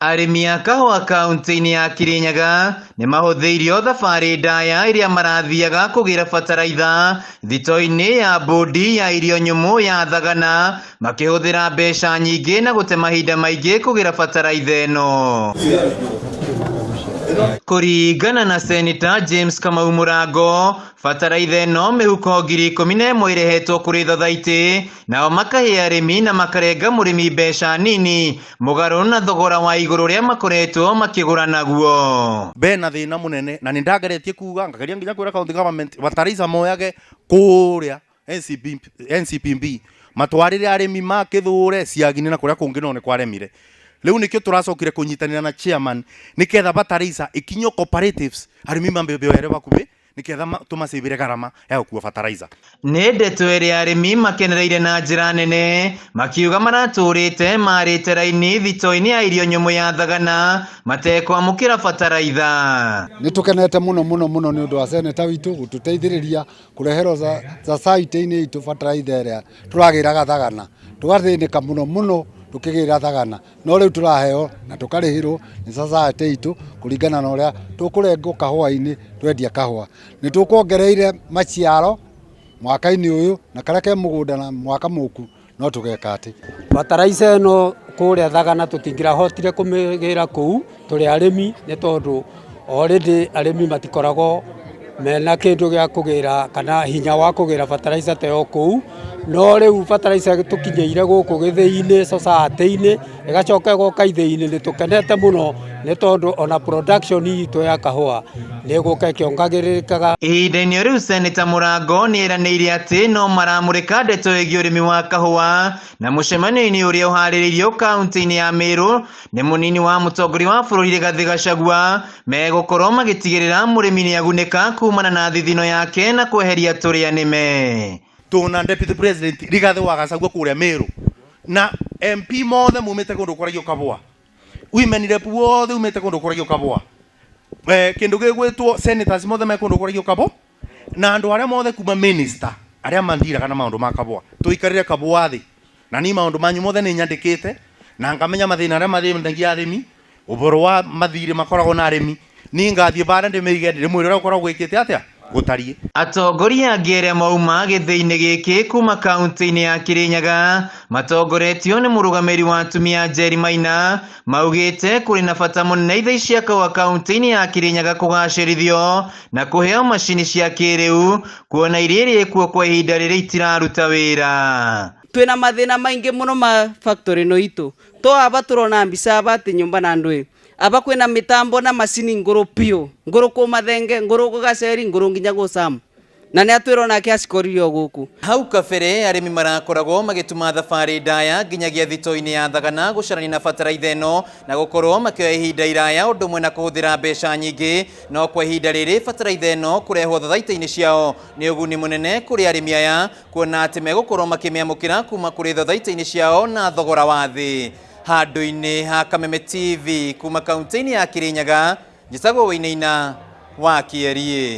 Arĩmi a kahũa kaunti-inĩ ya Kirinyaga nĩ mahũthĩirio thabarĩ ndaya iria marathiaga kũgĩra bataraitha thitoo-inĩ ya mbũndi ya irio nyũmũ ya Thagana, makĩhũthĩra mbeca nyingĩ na gũte mahinda maingĩ kũgĩra bataraitha ĩno. Kũringana na Senator James Kamau Mũrango, bataraitha ĩno mĩhuko 11,000 irehetwo kũrĩ thothaitĩ, nao makahe arĩmi na makarenga mũrĩmi mbeca nini mũgarũ na thogora wa igũrũ rĩa makoretwo makĩgũra naguo. Bena thĩna mũnene na nĩndageretie kuga ngageria nginya kwĩra county government bataraitha moyage kũrĩa NCPB matwarĩre arĩmi makĩthũre ciagine na kũrĩa kũngĩ no nĩ kwaremire. Leo nikio turacokire kunyitanira na chairman niketha bataraitha ikinyo cooperatives arimi mambe byoere bakubi niketha tumasibire garama ya gukua bataraitha. Nĩ ndeto ĩrĩa arĩmi makenereire na njĩra nene makiuga maratũrĩte marĩte raini thitoo-inĩ ya irio nyũmũ ya Thagana matekwamũkĩra bataraitha. Nĩ tukenete mũno nĩ ũndũ wa seneta witũ gũtũteithĩrĩria kũreherwo za site-inĩ itũ bataraitha ĩrĩa tũragĩraga Thagana, tũgathĩnĩka mũno tukigĩra Thagana, no rĩu tũraheo na tũkarĩhĩrwo nĩ society itũ kũringana na ũrĩa tũkũrengwo kahũa-inĩ twendia kahũa. Nĩ tũkuongereire maciaro mwaka-inĩ ũyũ na kareke mũgũnda na mwaka mũku no tũgeka atĩ. Bataraitha ĩno kũrĩa Thagana tũtingĩrahotire kũmĩgĩra kũu tũrĩ arĩmi nĩ tondũ already arĩmi matikoragwo mena kĩndũ gĩa kũgĩra kana hinya wa kũgĩra bataraitha ta yo kũu, no rĩu bataraitha tũkinyĩire gũkũ gĩthĩi-inĩ society-inĩ ĩgacoka ĩgoka ithĩi-inĩ. Nĩ tũkenete mũno nĩ tondũ ona production itũ ya kahũa nĩ ĩgũka ĩkĩongagĩrĩrĩkaga. Ihinda-inĩ rĩu Senator Mũrango nĩ eranĩire atĩ no maramũrĩka ndeto ĩgiĩ ũrĩmi wa kahũa na mũcemanio-inĩ ũrĩa ũharĩrĩirio kaunti-inĩ ya Meru nĩ mũnini wa mũtongoria wa bũrũri Rigathĩ Gachagua megũkorwo magĩtigĩrĩra mũrĩmi nĩ agunĩka kumana na thithino yake na kweheria tũrĩa nĩme. Tuna deputy president Rigathĩ wa Gachagua kũrĩa Meru na MP mothe mumĩte kũndũ kũragio kahũa, women rep wothe umĩte kũndũ kũragio kahũa, kĩndũ gĩgwĩtwo senators mothe me kũndũ kũragio kahũa na andũ arĩa mothe kuma minister arĩa mandiraga na maũndũ ma kahũa. Tũikarĩre kahũa thĩ na ni maũndũ manyu mothe nĩ nyandĩkĩte na ngamenya mathĩna arĩa mathĩnagia arĩmi, ũboro wa mathirĩ makoragwo na arĩmi, ni ngathiĩ bara ndĩmĩige ndĩmwĩre ũrĩa ũkoragwo gwĩkĩte atĩa gũtariĩ. Atongoria angĩ arĩa mauma gĩthĩ-inĩ gĩkĩ kuma kaunti-inĩ ya Kirinyaga matongoretio nĩ mũrũgamĩrĩri wa atumia Njeri Maina maugĩte kũrĩ na bata mũnene ithĩi cia kahũa kaunti-inĩ ya Kirinyaga kũgacĩrithio na kũheo macini cia kĩrĩu kuona iria irĩ kuo kwa ihinda rĩrĩa itiraruta wĩra. Twĩna mathĩna maingĩ mũno ma factory no itũ to aba tũrona mbica aba atĩ nyũmba na andũ aba kwĩna mitambo na macini ngũrũ piũ, ngũrũ kũ mathenge, ngũrũ gũgaceri, ngũrũ nginya gũcam na nĩ atwĩrwo nake acikoririo gũkũ. Hau kabere arĩmi marakoragwo magĩtuma thabarĩ ndaya nginyagia thitoo-inĩ ya Thagana gũcarania na bataraitha ĩno na gũkorwo makĩoya ihinda iraya ũndũ ũmwe na kũhũthĩra mbeca nyingĩ, no kwa ihinda rĩrĩ bataraitha ĩno kũrehwo thothaitĩ-inĩ ciao nĩ ũguni mũnene kũrĩ arĩmi aya kuona atĩ megũkorwo makĩmĩamũkĩra kuma kũrĩ thothaitĩ-inĩ ciao na thogora wa thĩ. Handũ-inĩ ha Kameme TV kuma kaunti-inĩ ya Kirinyaga, njĩtagwo Wĩinaina wa Kĩarie.